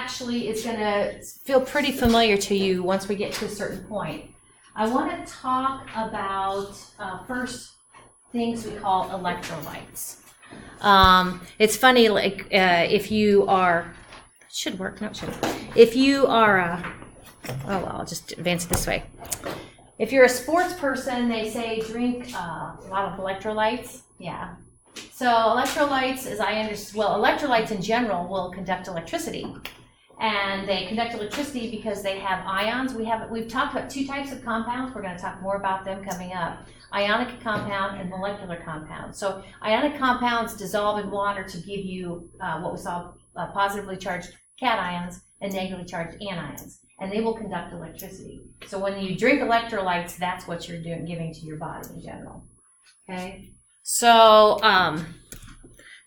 actually is going to feel pretty familiar to you once we get to a certain point. I want to talk about first things we call electrolytes. It's funny, like if you are, it should work, no it shouldn't. If you are, oh well, I'll just advance it this way. If you're a sports person, they say drink a lot of electrolytes. Yeah. So electrolytes, as I understand, well, electrolytes in general will conduct electricity. And they conduct electricity because they have ions. We've talked about two types of compounds. We're going to talk more about them coming up. Ionic compound and molecular compound. So ionic compounds dissolve in water to give you what we saw, positively charged cations and negatively charged anions. And they will conduct electricity. So when you drink electrolytes, that's what you're giving to your body in general. Okay? So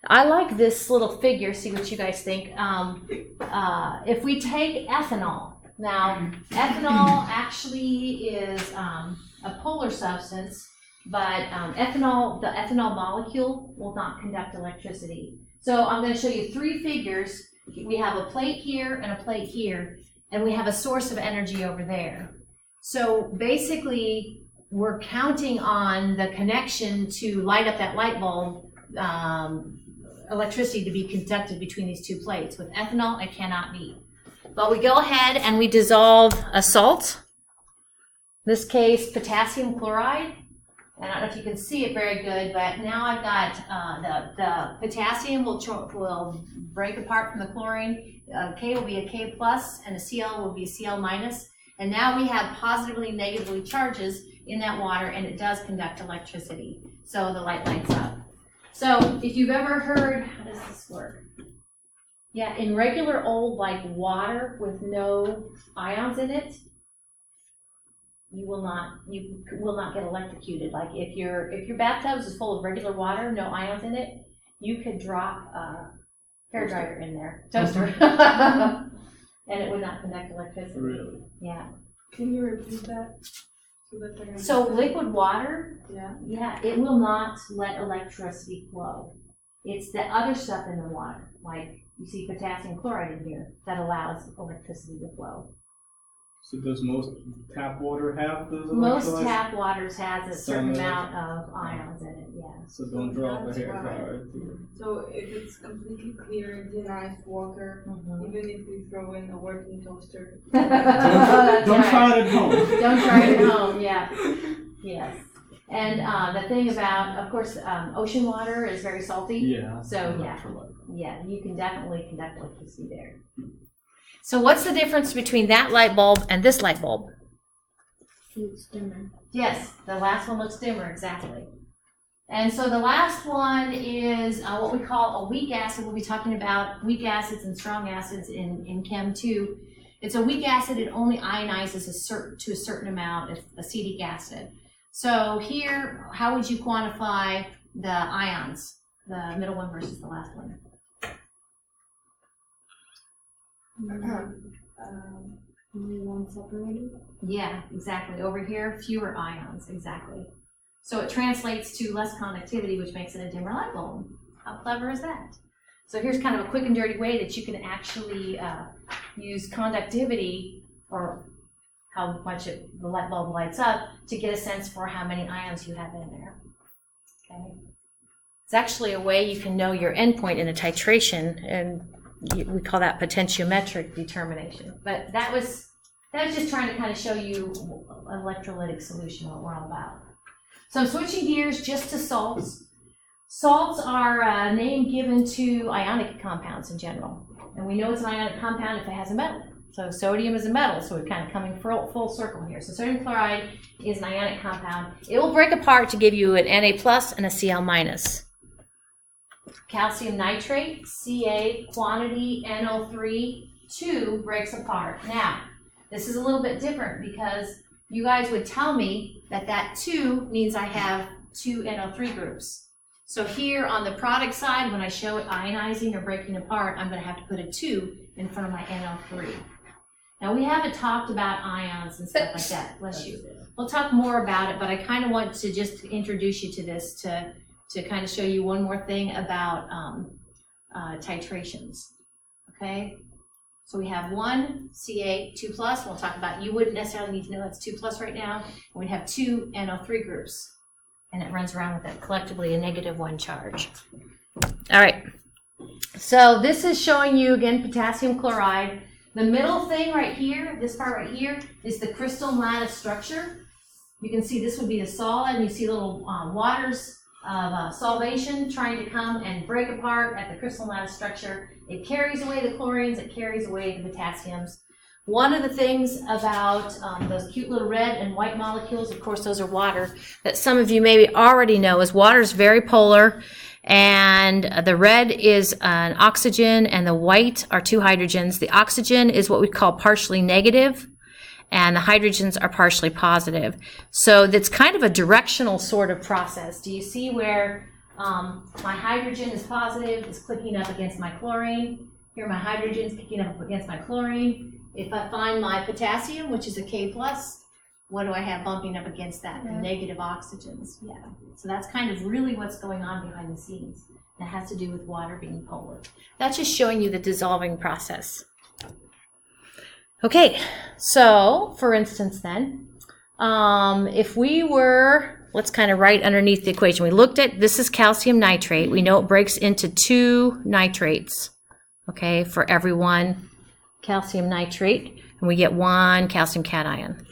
I like this little figure, see what you guys think. If we take ethanol, now ethanol actually is a polar substance, but the ethanol molecule will not conduct electricity. So I'm going to show you three figures. We have a plate here and a plate here, and we have a source of energy over there. So basically, we're counting on the connection to light up that light bulb, electricity to be conducted between these two plates. With ethanol, it cannot be. But we go ahead and we dissolve a salt. In this case, potassium chloride. And I don't know if you can see it very good, but now I've got the potassium will break apart from the chlorine. K will be a K plus, and a Cl will be a Cl minus. And now we have positively and negatively charges in that water, and it does conduct electricity. So the light lights up. So if you've ever heard, how does this work? Yeah, in regular old like water with no ions in it, you will not get electrocuted. Like if your bathtub is full of regular water, no ions in it, you could drop a hairdryer in there, toaster, and it would not conduct electricity. Really? Yeah. Can you repeat that? So liquid water, yeah, it will not let electricity flow. It's the other stuff in the water, like you see potassium chloride in here, that allows electricity to flow. So does most tap water have those electrolytes? Most tap waters has a certain amount of ions in it, yeah. So don't drop a hairdryer. So if it's completely clear, deionized water, even if we throw in a working toaster. Don't try it at home. Don't try it at home, yeah. Yes. And the thing about, of course, ocean water is very salty. Yeah. So yeah, you can definitely conduct electricity there. So what's the difference between that light bulb and this light bulb? It's dimmer. Yes, the last one looks dimmer, exactly. And so the last one is what we call a weak acid. We'll be talking about weak acids and strong acids in Chem 2. It's a weak acid. It only ionizes to a certain amount, it's acetic acid. So here, how would you quantify the ions, the middle one versus the last one? Only one separated? Yeah, exactly. Over here, fewer ions, exactly. So it translates to less conductivity, which makes it a dimmer light bulb. How clever is that? So here's kind of a quick and dirty way that you can actually use conductivity, or how much the light bulb lights up, to get a sense for how many ions you have in there. Okay. It's actually a way you can know your endpoint in a titration, and we call that potentiometric determination. But that was just trying to kind of show you an electrolytic solution, what we're all about. So I'm switching gears just to salts. Salts are a name given to ionic compounds in general. And we know it's an ionic compound if it has a metal. So sodium is a metal, so we're kind of coming full circle here. So sodium chloride is an ionic compound. It will break apart to give you an Na plus and a Cl minus. Calcium nitrate, Ca, quantity, NO3, 2 breaks apart. Now, this is a little bit different because you guys would tell me that 2 means I have 2 NO3 groups. So here on the product side, when I show it ionizing or breaking apart, I'm going to have to put a 2 in front of my NO3. Now, we haven't talked about ions and stuff like that, bless you. We'll talk more about it, but I kind of want to just introduce you to this to kind of show you one more thing about titrations, okay? So we have one Ca 2 plus. We'll talk about, you wouldn't necessarily need to know that's 2 plus right now. We'd have two NO3 groups, and it runs around with that collectively a -1 charge. All right. So this is showing you again potassium chloride. The middle thing right here, this part right here, is the crystal lattice structure. You can see this would be the solid, and you see little waters of solvation trying to come and break apart at the crystal lattice structure. It carries away the chlorines, it carries away the potassiums. One of the things about those cute little red and white molecules, of course those are water, that some of you maybe already know is water is very polar, and the red is an oxygen and the white are two hydrogens. The oxygen is what we call partially negative, and the hydrogens are partially positive. So that's kind of a directional sort of process. Do you see where my hydrogen is positive, is clicking up against my chlorine? Here my hydrogen is kicking up against my chlorine. If I find my potassium, which is a K+, what do I have bumping up against that? The negative oxygens. Yeah. So that's kind of really what's going on behind the scenes. That has to do with water being polar. That's just showing you the dissolving process. Okay, so for instance then, if we were, let's kind of write underneath the equation. We looked at, this is calcium nitrate. We know it breaks into 2 nitrates, okay, for every 1 calcium nitrate, and we get 1 calcium cation.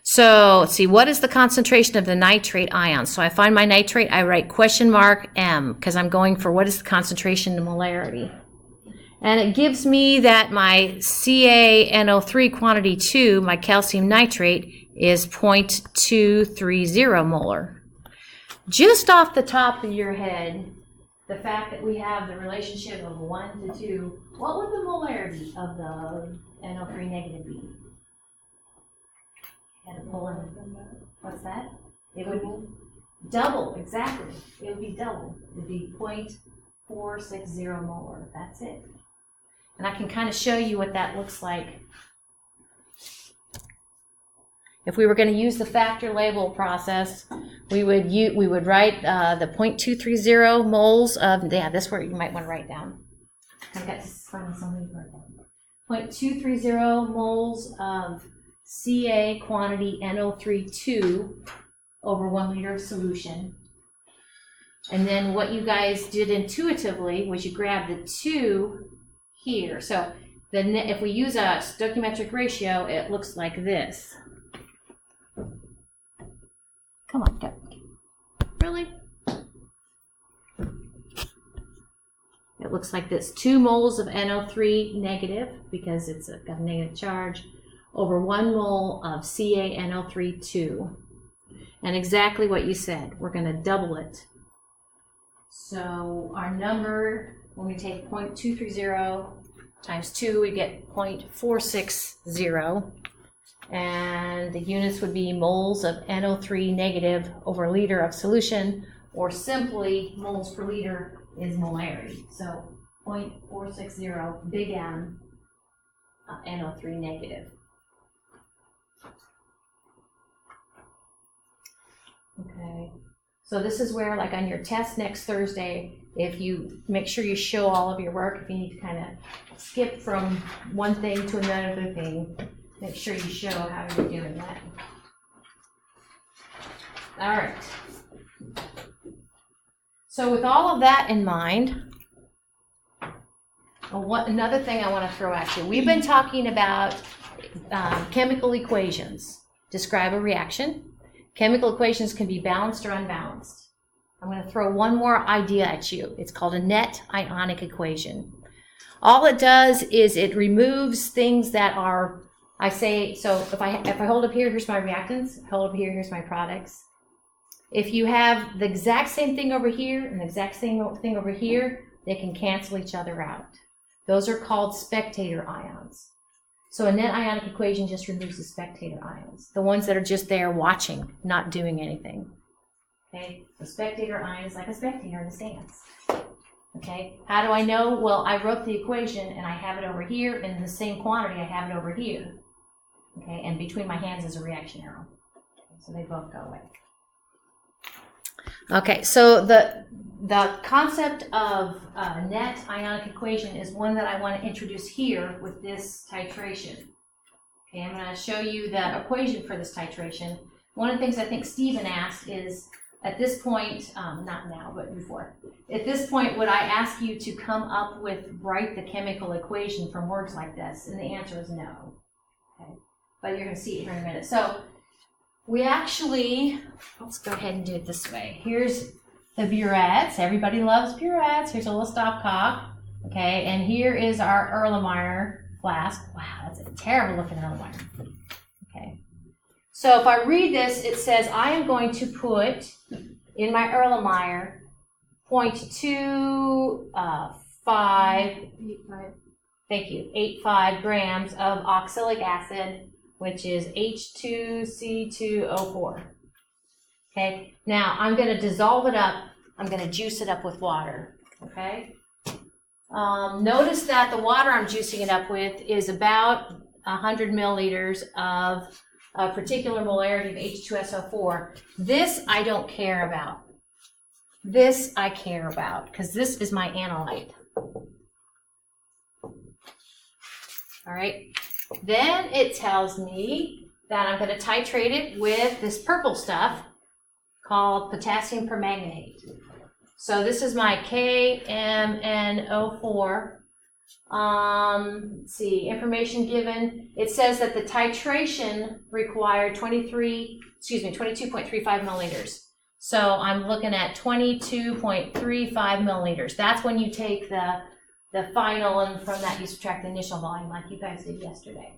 So let's see, what is the concentration of the nitrate ions? So I find my nitrate, I write $M, because I'm going for what is the concentration to molarity. And it gives me that my CaNO3 quantity 2, my calcium nitrate, is 0.230 molar. Just off the top of your head, the fact that we have the relationship of 1 to 2, what would the molarity of the NO3 negative be? Had to pull in. What's that? It would be double, exactly. It would be double. It would be 0.460 molar. That's it. And I can kind of show you what that looks like. If we were going to use the factor label process, we would write the 0.230 moles of, yeah, this word you might want to write down. I've got to find something to write down. 0.230 moles of Ca quantity NO3 over 1 liter of solution. And then what you guys did intuitively was you grabbed the 2 here. So then if we use a stoichiometric ratio, it looks like this. Come on, go. Really? It looks like this. 2 moles of NO3 negative, because it's got a negative charge, over 1 mole of CaNO3 And exactly what you said. We're going to double it. So our number, when we take 0.230 times 2, we get 0.460. And the units would be moles of NO3 negative over liter of solution, or simply moles per liter is molarity. So 0.460 big M NO3 negative. Okay, so this is where, like on your test next Thursday, if you make sure you show all of your work, if you need to kind of skip from one thing to another thing, make sure you show how you're doing that. All right. So with all of that in mind, another thing I want to throw at you. We've been talking about chemical equations. Describe a reaction. Chemical equations can be balanced or unbalanced. I'm going to throw one more idea at you. It's called a net ionic equation. All it does is it removes things that are, I say, so if I hold up here, here's my reactants. Hold up here, here's my products. If you have the exact same thing over here and the exact same thing over here, they can cancel each other out. Those are called spectator ions. So a net ionic equation just removes the spectator ions, the ones that are just there watching, not doing anything. Okay, the spectator ion is like a spectator in the stands. Okay, how do I know? Well, I wrote the equation and I have it over here, and in the same quantity I have it over here. Okay, and between my hands is a reaction arrow. Okay, so they both go away. Okay, so the concept of net ionic equation is one that I want to introduce here with this titration. Okay, I'm going to show you the equation for this titration. One of the things I think Stephen asked is, at this point, not now, but before, at this point, would I ask you to come up with, write the chemical equation from words like this? And the answer is no. Okay, but you're going to see it here in a minute. So we actually, let's go ahead and do it this way. Here's the burettes. Everybody loves burettes. Here's a little stopcock. Okay, and here is our Erlenmeyer flask. Wow, that's a terrible looking Erlenmeyer. Okay, so if I read this, it says I am going to put in my Erlenmeyer 0.85 grams of oxalic acid, which is H2C2O4. Okay, now I'm going to dissolve it up. I'm going to juice it up with water. Okay, notice that the water I'm juicing it up with is about 100 milliliters of a particular molarity of H2SO4. This I don't care about. This I care about because this is my analyte. All right. Then it tells me that I'm going to titrate it with this purple stuff called potassium permanganate. So this is my KMNO4. Let's see, information given. It says that the titration required 22.35 milliliters. So I'm looking at 22.35 milliliters. That's when you take the final, and from that you subtract the initial volume like you guys did yesterday.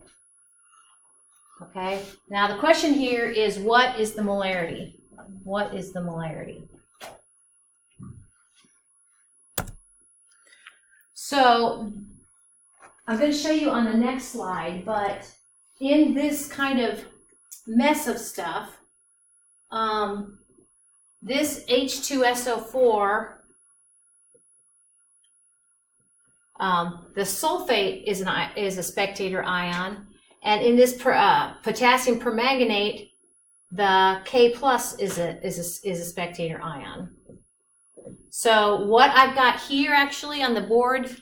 Okay, now the question here is, what is the molarity? What is the molarity? So I'm going to show you on the next slide, but in this kind of mess of stuff, this H2SO4, the sulfate is a spectator ion, and in this potassium permanganate, the K plus is a spectator ion. So what I've got here actually on the board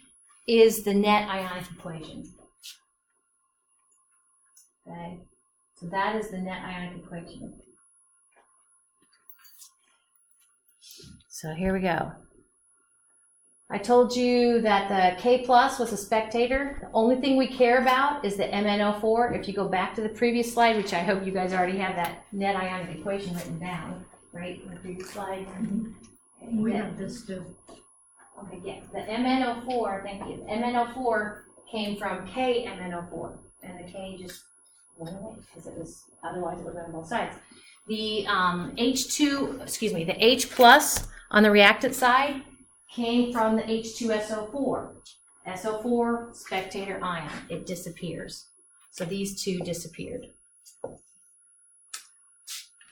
is the net ionic equation. Okay, so that is the net ionic equation. So here we go. I told you that the K plus was a spectator. The only thing we care about is the MnO4. If you go back to the previous slide, which I hope you guys already have that net ionic equation written down, right, in the previous slide. Mm-hmm. Okay, We have this too. Okay, yeah, the MnO4, thank you. The MnO4 came from KMnO4, and the K just went away because it was, otherwise it would have been on both sides. The the H plus on the reactant side came from the H2SO4. SO4, spectator ion, it disappears. So these two disappeared.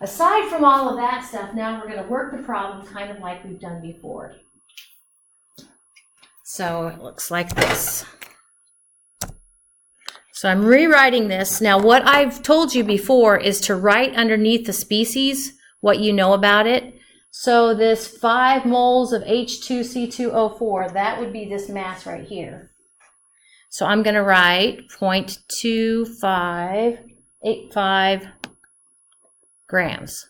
Aside from all of that stuff, now we're going to work the problem kind of like we've done before. So it looks like this. So I'm rewriting this. Now what I've told you before is to write underneath the species what you know about it. So this 5 moles of H2C2O4, that would be this mass right here. So I'm going to write 0.2585 grams.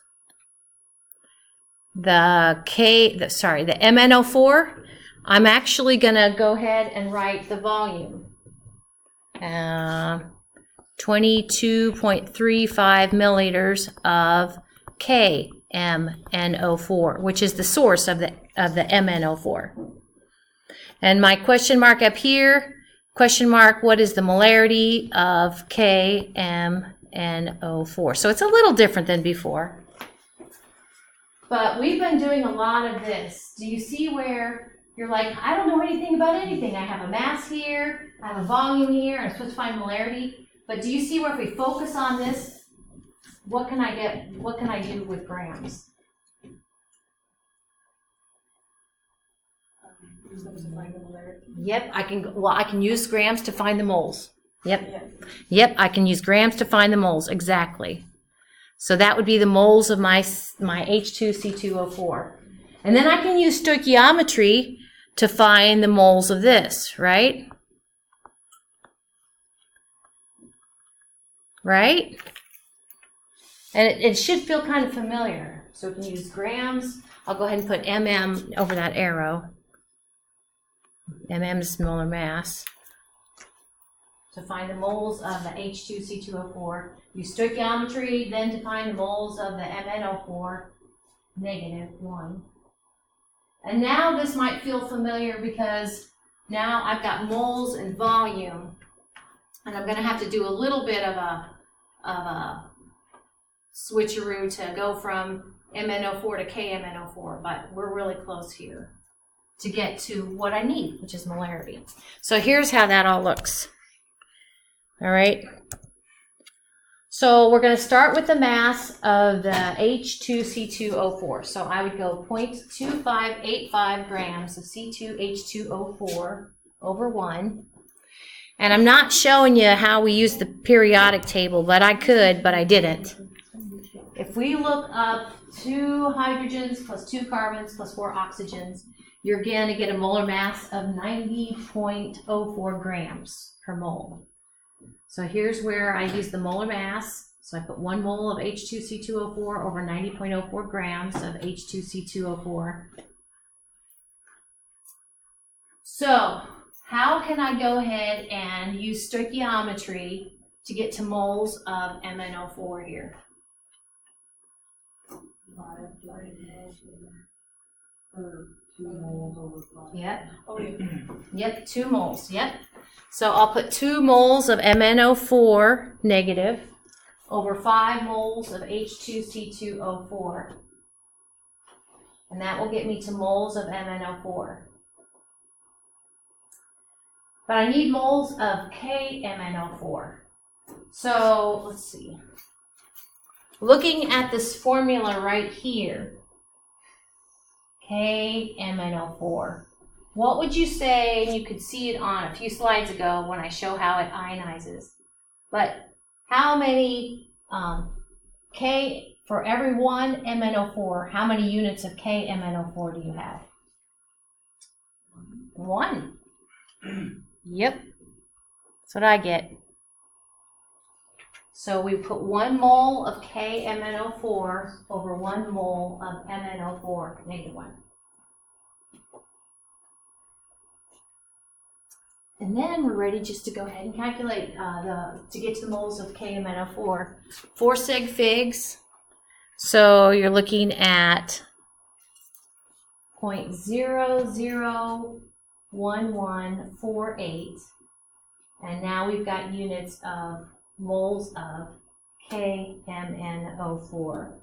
The MnO4, I'm actually going to go ahead and write the volume. 22.35 milliliters of KMNO4, which is the source of the MnO4. And my question mark up here, question mark, what is the molarity of KMNO4? So it's a little different than before. But we've been doing a lot of this. Do you see where you're like, I don't know anything about anything. I have a mass here, I have a volume here, I'm supposed to find molarity. But do you see where if we focus on this, what can I get? What can I do with grams? Yep, I can use grams to find the moles. Yep, I can use grams to find the moles, exactly. So that would be the moles of my H2C2O4. And then I can use stoichiometry to find the moles of this, right? Right? And it should feel kind of familiar. So we can use grams. I'll go ahead and put mm over that arrow. Mm is molar mass. To find the moles of the H2C2O4. Use stoichiometry, then to find the moles of the MnO4, -1. And now this might feel familiar because now I've got moles and volume. And I'm going to have to do a little bit of a switcheroo to go from MnO4 to KMnO4, but we're really close here to get to what I need, which is molarity. So here's how that all looks. All right. So we're going to start with the mass of the H2C2O4. So I would go 0.2585 grams of C2H2O4 over 1. And I'm not showing you how we use the periodic table, but I could, but I didn't. If we look up 2 hydrogens plus 2 carbons plus 4 oxygens, you're going to get a molar mass of 90.04 grams per mole. So here's where I use the molar mass. So I put 1 mole of H2C2O4 over 90.04 grams of H2C2O4. So how can I go ahead and use stoichiometry to get to moles of MnO4 here? Yep. Oh, yeah. Yep, 2 moles. Yep. So I'll put 2 moles of MnO4 negative over 5 moles of H2C2O4. And that will get me to moles of MnO4. But I need moles of KMnO4. So let's see. Looking at this formula right here, KMnO4. What would you say, and you could see it on a few slides ago when I show how it ionizes, but how many K, for every 1 MnO4, how many units of KMnO4 do you have? 1. Yep, that's what I get. So we put 1 mole of KMnO4 over 1 mole of MnO4, -1. And then we're ready just to go ahead and calculate to get to the moles of KMnO4. 4 sig figs. So you're looking at 0.001148. And now we've got units of moles of KMnO4.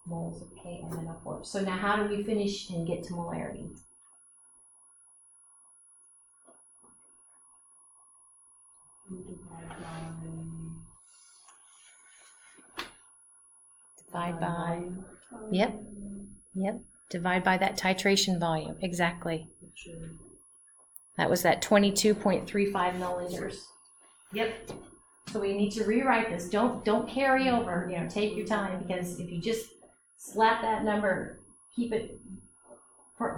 Moles of KMnO4. So now how do we finish and get to molarity? Divide by, yep, divide by that titration volume, exactly. That was that 22.35 milliliters. Yep. So we need to rewrite this. Don't carry over, take your time, because if you just slap that number, keep it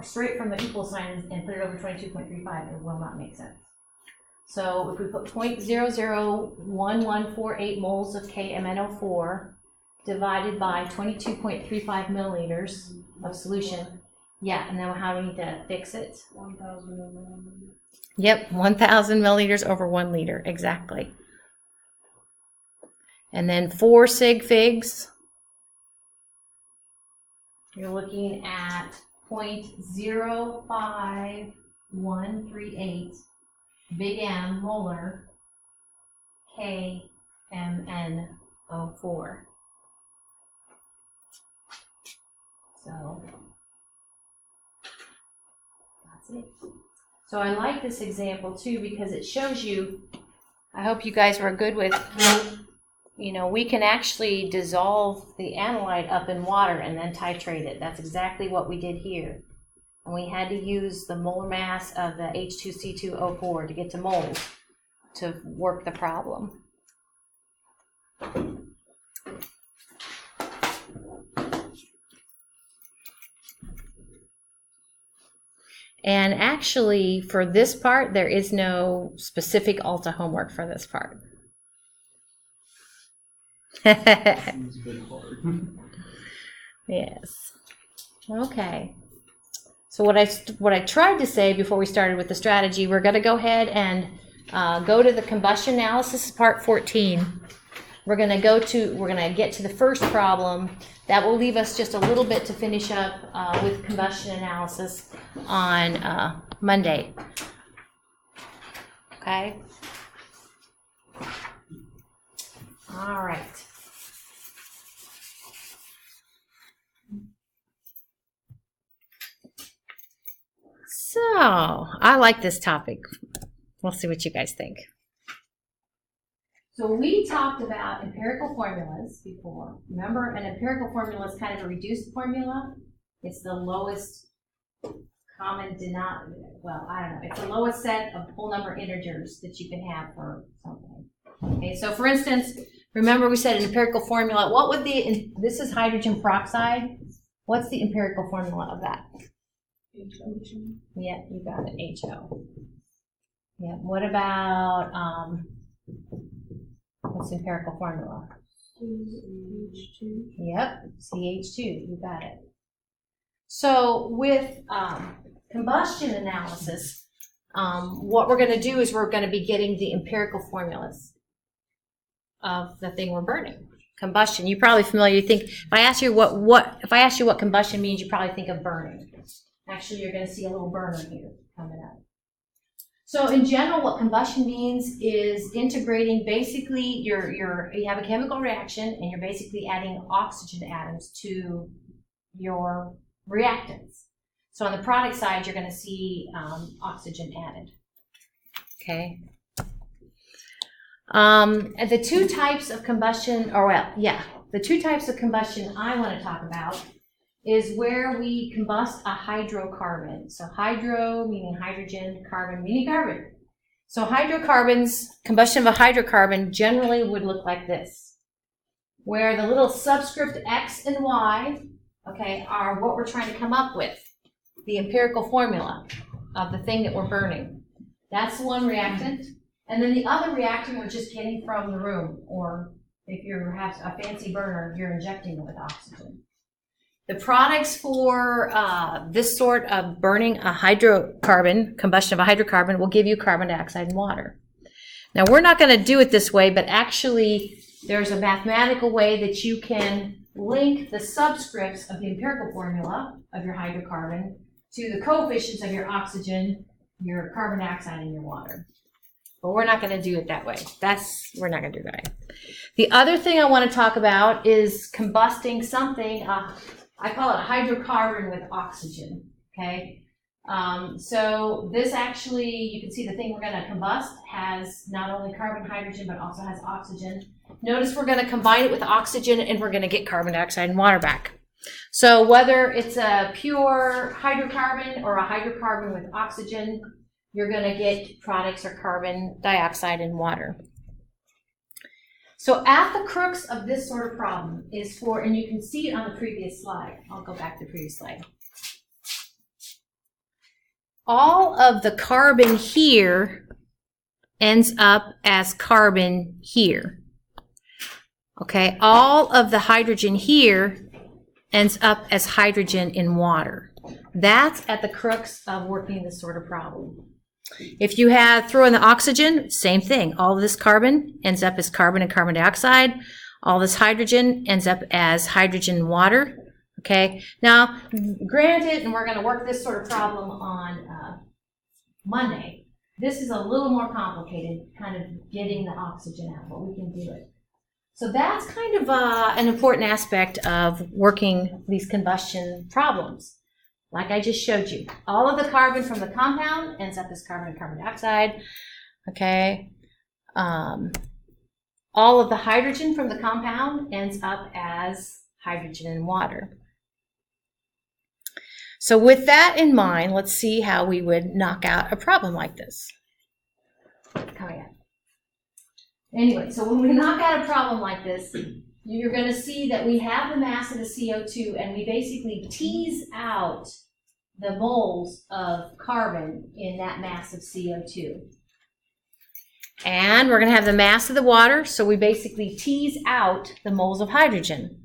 straight from the equal sign and put it over 22.35, it will not make sense. So if we put 0.001148 moles of KMnO4 divided by 22.35 milliliters of solution, yeah, and then how do we need to fix it? 1,000 milliliters. Yep, 1,000 milliliters over 1 liter, exactly. And then 4 sig figs, you're looking at 0.05138 big M molar KMnO4. So that's it. So I like this example too because it shows you, I hope you guys were good with, we can actually dissolve the analyte up in water and then titrate it. That's exactly what we did here. And we had to use the molar mass of the H2C2O4 to get to moles to work the problem. And actually, for this part, there is no specific Alta homework for this part. Seems a bit hard. Yes. Okay. So what I tried to say before we started with the strategy, we're going to go ahead and go to the combustion analysis, part 14. We're going to get to the first problem. That will leave us just a little bit to finish up with combustion analysis on Monday. Okay. All right. So, I like this topic. We'll see what you guys think. So we talked about empirical formulas before. Remember, an empirical formula is kind of a reduced formula. It's the lowest common denominator. Well, I don't know. It's the lowest set of whole number integers that you can have for something. Okay, so for instance, remember we said an empirical formula. What would this is hydrogen peroxide. What's the empirical formula of that? HO. Yeah, you got it, HO. Yeah, what about, what's the empirical formula? CH2. Yep, CH2, you got it. So with combustion analysis, what we're going to do is we're going to be getting the empirical formulas of the thing we're burning. Combustion, you're probably familiar. You think if I ask you what combustion means, you probably think of burning. Actually, you're going to see a little burner here coming up. So in general, what combustion means is integrating basically you have a chemical reaction and you're basically adding oxygen atoms to your reactants. So on the product side, you're going to see oxygen added. Okay. The two types of combustion, the two types of combustion I want to talk about is where we combust a hydrocarbon. So hydro meaning hydrogen, carbon meaning carbon. So hydrocarbons, combustion of a hydrocarbon generally would look like this, where the little subscript X and Y, okay, are what we're trying to come up with, the empirical formula of the thing that we're burning. That's one reactant. And then the other reactant we're just getting from the room, or if you have a fancy burner, you're injecting it with oxygen. The products for this sort of burning a hydrocarbon, combustion of a hydrocarbon, will give you carbon dioxide and water. Now, we're not going to do it this way, but actually there's a mathematical way that you can link the subscripts of the empirical formula of your hydrocarbon to the coefficients of your oxygen, your carbon dioxide, and your water. But we're not going to do it that way. We're not going to do that. The other thing I want to talk about is combusting something. I call it a hydrocarbon with oxygen, okay? So this actually, you can see the thing we're going to combust has not only carbon, hydrogen, but also has oxygen. Notice we're going to combine it with oxygen and we're going to get carbon dioxide and water back. So whether it's a pure hydrocarbon or a hydrocarbon with oxygen, you're going to get products or carbon dioxide and water. So at the crux of this sort of problem is and you can see it on the previous slide. I'll go back to the previous slide. All of the carbon here ends up as carbon here. Okay, all of the hydrogen here ends up as hydrogen in water. That's at the crux of working this sort of problem. If you throw in the oxygen, same thing. All of this carbon ends up as carbon and carbon dioxide. All this hydrogen ends up as hydrogen and water. Okay. Now, granted, and we're going to work this sort of problem on Monday, this is a little more complicated, kind of getting the oxygen out, but we can do it. So that's kind of an important aspect of working these combustion problems. Like I just showed you, all of the carbon from the compound ends up as carbon and carbon dioxide, okay? All of the hydrogen from the compound ends up as hydrogen and water. So with that in mind, let's see how we would knock out a problem like this. Coming up. Anyway, so when we knock out a problem like this, you're going to see that we have the mass of the CO2 and we basically tease out the moles of carbon in that mass of CO2. And we're going to have the mass of the water, so we basically tease out the moles of hydrogen.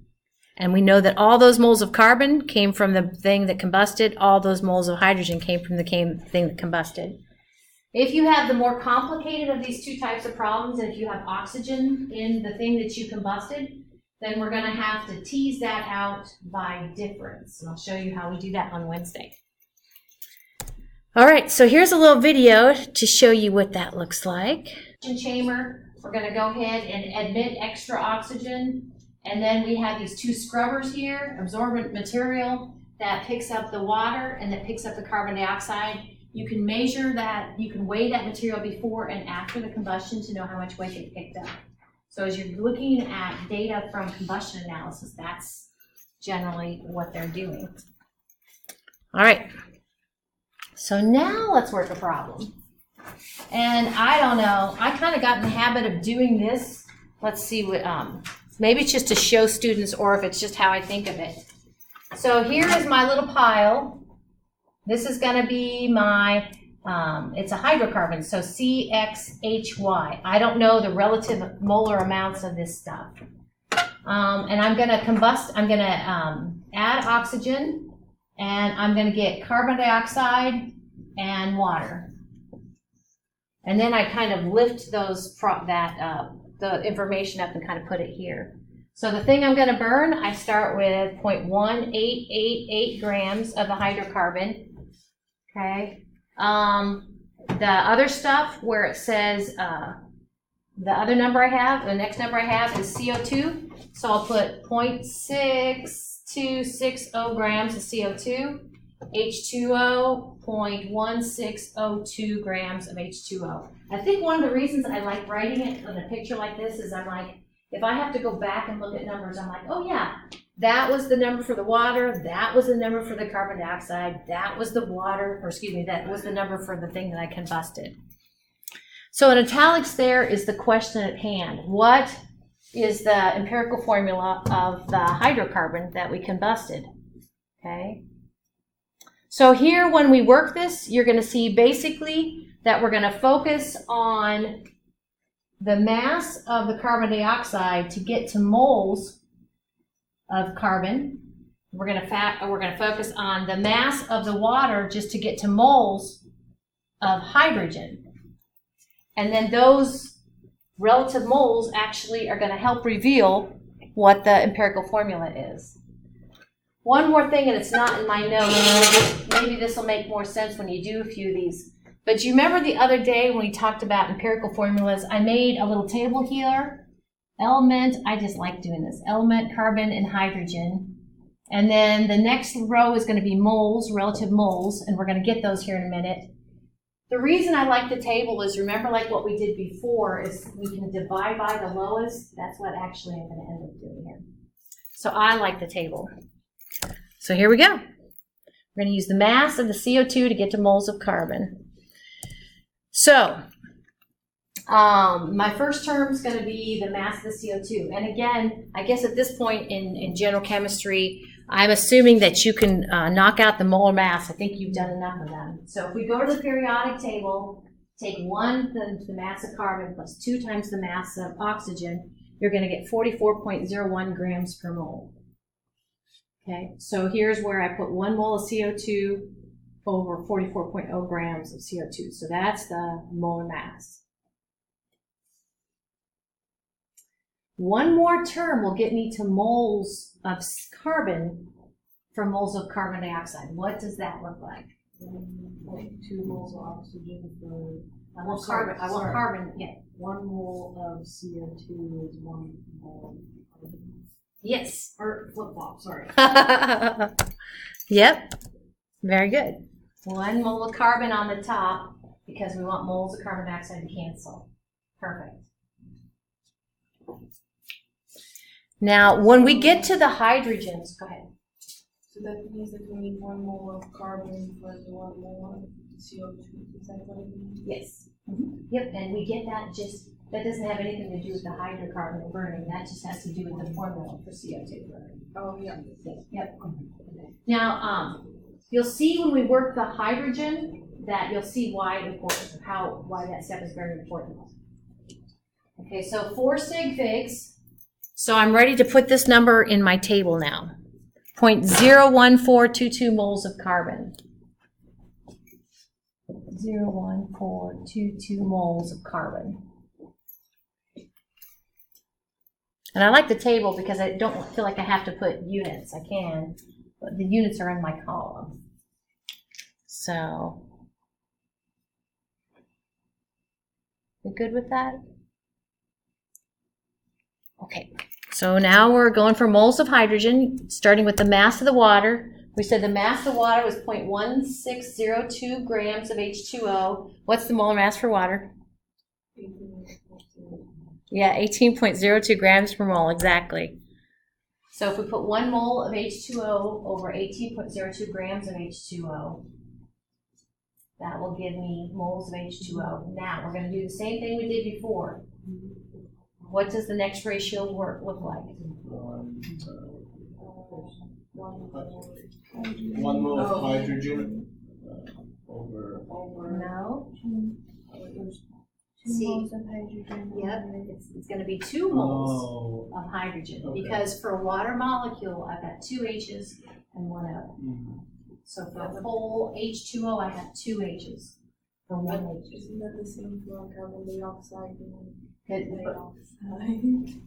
And we know that all those moles of carbon came from the thing that combusted, all those moles of hydrogen came from the thing that combusted. If you have the more complicated of these two types of problems, and if you have oxygen in the thing that you combusted, then we're going to have to tease that out by difference. And I'll show you how we do that on Wednesday. All right, so here's a little video to show you what that looks like. Chamber, we're going to go ahead and admit extra oxygen. And then we have these two scrubbers here, absorbent material that picks up the water and that picks up the carbon dioxide. You can measure that, you can weigh that material before and after the combustion to know how much weight it picked up. So as you're looking at data from combustion analysis, that's generally what they're doing. All right, so now let's work a problem. And I don't know, I kind of got in the habit of doing this. Let's see what, maybe it's just to show students or if it's just how I think of it. So here is my little pile. This is going to be my, it's a hydrocarbon, so CXHY. I don't know the relative molar amounts of this stuff. And I'm going to combust, I'm going to add oxygen, and I'm going to get carbon dioxide and water. And then I kind of lift those, the information up and kind of put it here. So the thing I'm going to burn, I start with 0.1888 grams of the hydrocarbon. Okay. The other stuff where it says the other number I have, the next number I have is CO2. So I'll put 0.6260 grams of CO2. H2O, 0.1602 grams of H2O. I think one of the reasons I like writing it in a picture like this is I'm like, if I have to go back and look at numbers, I'm like, oh yeah, that was the number for the water, that was the number for the carbon dioxide, that was the water, or excuse me, that was the number for the thing that I combusted. So in italics there is the question at hand. What is the empirical formula of the hydrocarbon that we combusted? Okay. So here, when we work this, you're going to see basically that we're going to focus on the mass of the carbon dioxide to get to moles of carbon. We're going to focus on the mass of the water just to get to moles of hydrogen. And then those relative moles actually are going to help reveal what the empirical formula is. One more thing, and it's not in my notes, maybe this will make more sense when you do a few of these. But do you remember the other day when we talked about empirical formulas, I made a little table here. Element, I just like doing this, element, carbon, and hydrogen. And then the next row is going to be moles, relative moles, and we're going to get those here in a minute. The reason I like the table is, remember like what we did before, is we can divide by the lowest. That's what actually I'm going to end up doing here. So I like the table. So here we go. We're going to use the mass of the CO2 to get to moles of carbon. So my first term is going to be the mass of the CO2. And again, I guess at this point in general chemistry, I'm assuming that you can knock out the molar mass. I think you've done enough of them. So if we go to the periodic table, take 1, the mass of carbon, plus 2 times the mass of oxygen, you're going to get 44.01 grams per mole. Okay, so here's where I put 1 mole of CO2 over 44.0 grams of CO2. So that's the molar mass. One more term will get me to moles of carbon from moles of carbon dioxide. What does that look like? 0.2 moles of oxygen for... I want carbon, yeah. 1 mole of CO2 is 1 mole of carbon. Yes. Or flip-flop, sorry. Yep. Very good. 1 mole of carbon on the top because we want moles of carbon dioxide to cancel. Perfect. Now, when we get to the hydrogens, go ahead. So that means that we need 1 mole of carbon for the 1 mole of CO2. Is that what it means? Yes. Mm-hmm. Yep, and we get that just That doesn't have anything to do with the hydrocarbon burning, that just has to do with the formula for CO2 burning. Oh, yeah. Yep. Now, you'll see when we work the hydrogen that you'll see why important, why that step is very important. Okay, so 4 sig figs. So I'm ready to put this number in my table now. 0.01422 moles of carbon. 0.01422 moles of carbon. And I like the table because I don't feel like I have to put units. I can, but the units are in my column. So, we good with that? Okay, so now we're going for moles of hydrogen, starting with the mass of the water. We said the mass of the water was 0.1602 grams of H2O. What's the molar mass for water? Yeah, 18.02 grams per mole, exactly. So if we put 1 mole of H2O over 18.02 grams of H2O, that will give me moles of H2O. Now, we're going to do the same thing we did before. What does the next ratio look like? 1 mole of hydrogen over. No. 2 moles of hydrogen. Yep, it's going to be 2 moles of hydrogen, okay. because for a water molecule, I've got 2 H's and 1 O. So for the whole H2O, I have 2 H's for 1 H. Isn't that the same for carbon dioxide Good. and dioxide?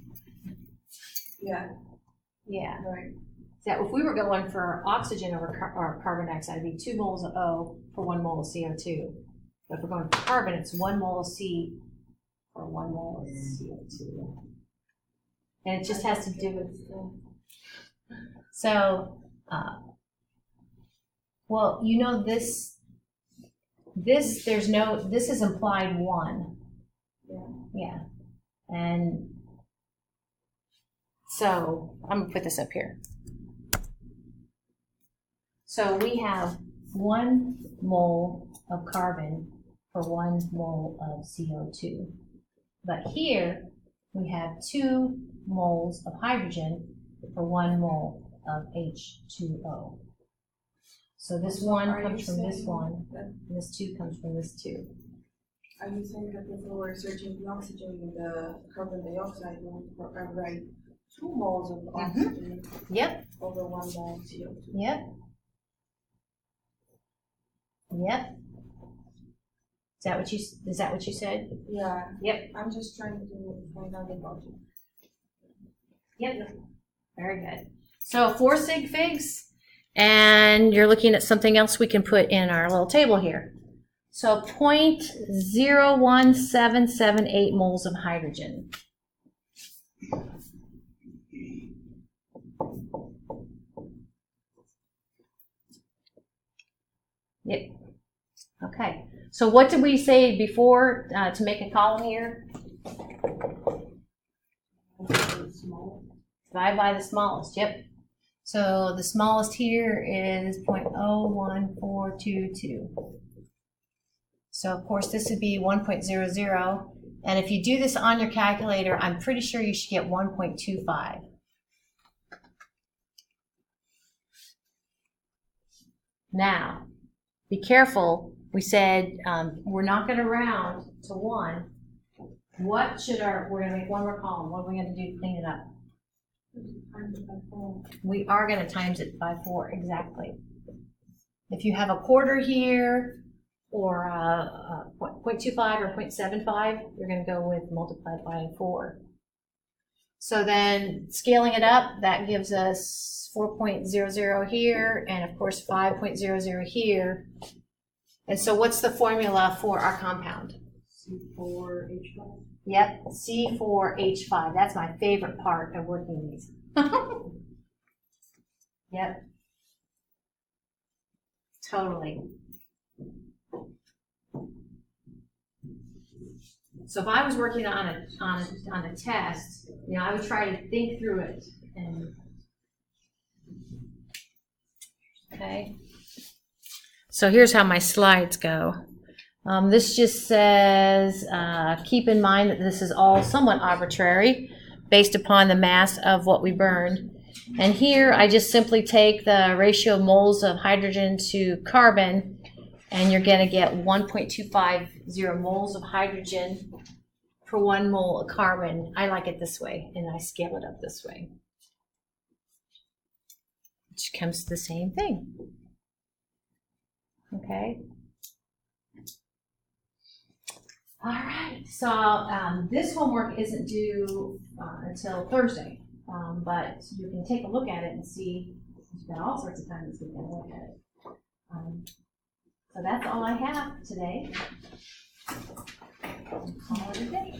Yeah. Yeah. Right. So if we were going for oxygen or carbon dioxide, it'd be 2 moles of O for 1 mole of CO2. But if we're going for carbon, it's 1 mole of C for 1 mole of CO2. And it just has to do with, so, well, you know, this is implied 1. Yeah. And so, I'm gonna put this up here. So we have 1 mole of carbon for 1 mole of CO2. But here, we have 2 moles of hydrogen for 1 mole of H2O. So this 1 comes from this 1, and this 2 comes from this 2. Are you saying that if we were searching the oxygen and the carbon dioxide, we would write 2 moles of oxygen Yep, over 1 mole of CO2? yep. Yep. Is that what you said? Yeah. Yep. I'm just trying to find out about it. Yep. Very good. So 4 sig figs, and you're looking at something else we can put in our little table here. So 0.01778 moles of hydrogen. Yep. Okay. So what did we say before to make a column here? Divide by the smallest. Yep. So the smallest here is 0.01422. So of course this would be 1.00. And if you do this on your calculator, I'm pretty sure you should get 1.25. Now, be careful. We said we're not going to round to 1. We're going to make 1 more column. What are we going to do to clean it up? We are going to times it by 4, exactly. If you have a quarter here, or 0.25 or 0.75, you're going to go with multiplied by 4. So then scaling it up, that gives us 4.00 here, and of course 5.00 here. And so what's the formula for our compound? C4H5. Yep, C4H5. That's my favorite part of working these. Yep. Totally. So if I was working on a test, you know, I would try to think through it. And okay. So here's how my slides go. This just says, keep in mind that this is all somewhat arbitrary based upon the mass of what we burned. And here I just simply take the ratio of moles of hydrogen to carbon, and you're going to get 1.250 moles of hydrogen per 1 mole of carbon. I like it this way, and I scale it up this way, which comes to the same thing. Okay. All right, so this homework isn't due until Thursday, but you can take a look at it and see. You've got all sorts of time this weekend to look at it. So that's all I have today. Call it a day.